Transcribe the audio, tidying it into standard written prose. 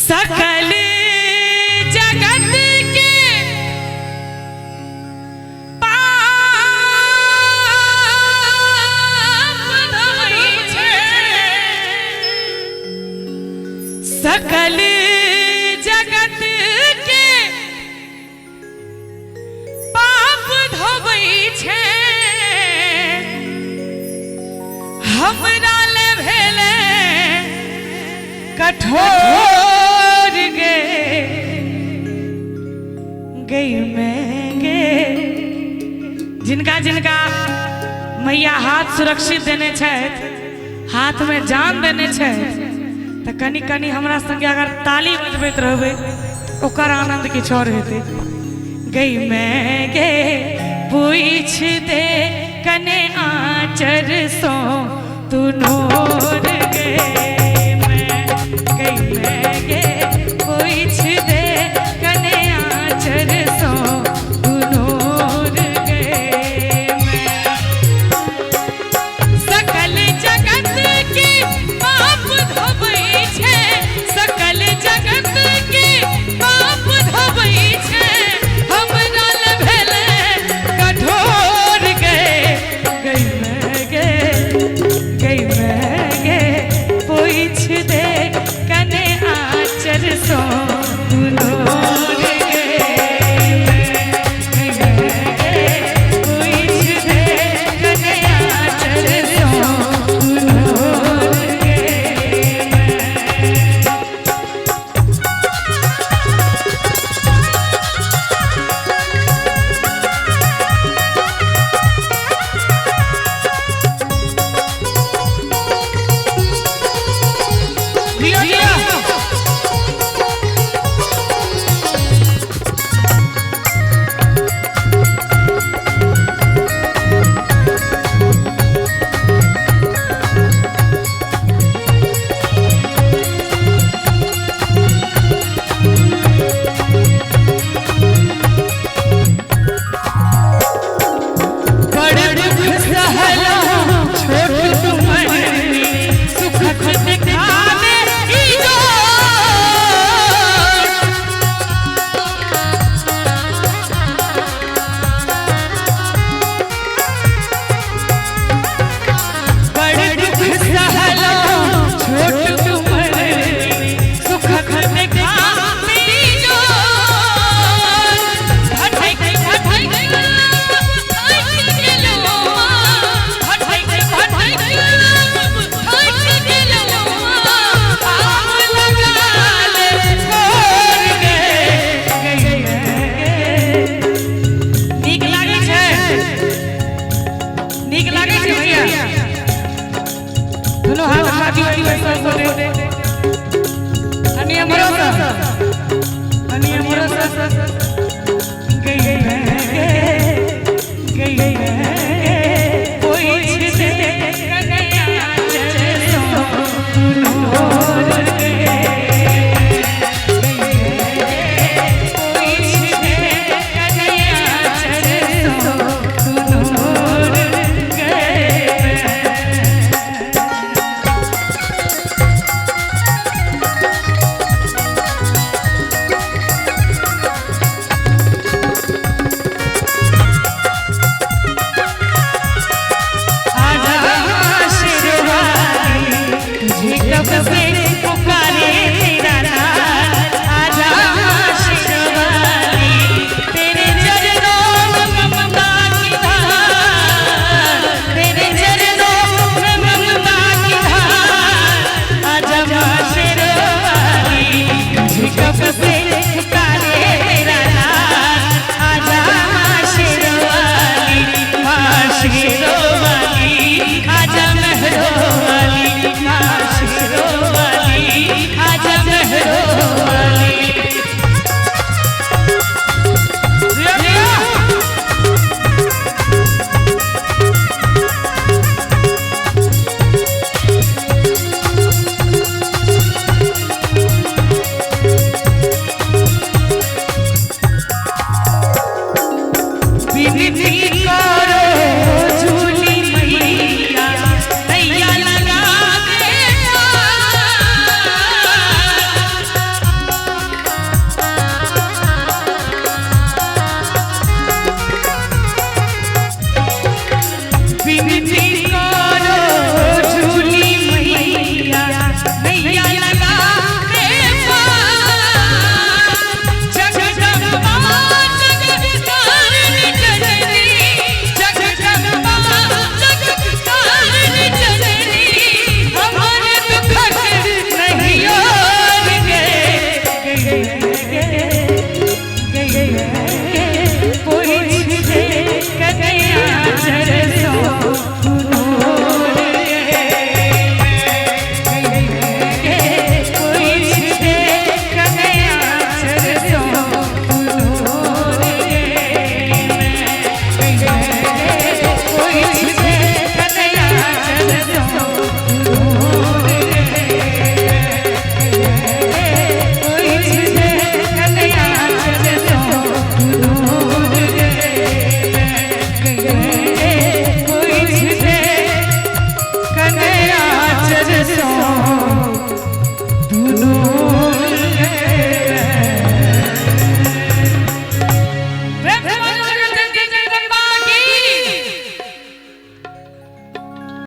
सकल जगत के पाप धोई छे, सकल जगत के पाप धोई छे, हमरा ले भेले कठोर गे गई में गे। जिनका जिनका मैया हाथ सुरक्षित देने छथि, हाथ में जान देने छथि, तो कनी कनी हमरा संगे अगर ताली बजबैत रहबै ओकर आनंद किछु और हेतै। गई में गे पूछ दे कने आचर सो तू नोर गे, गई में गे पूछ दे कने आचर सो तू नोर गे। सकल जगत के पाप धोबै छे, सकल जगत के पाप धोबै छे, हमरा ले भेले कठोर गे। गई में गे पूछ दे कने आचर सो तू नोर गे, पूछ दे कने आचर सो तू नोर गे। नीक लागे छे भैया दुनो हाथ बाजी बाजी वैसा सोने अनिया भरोसा गई गई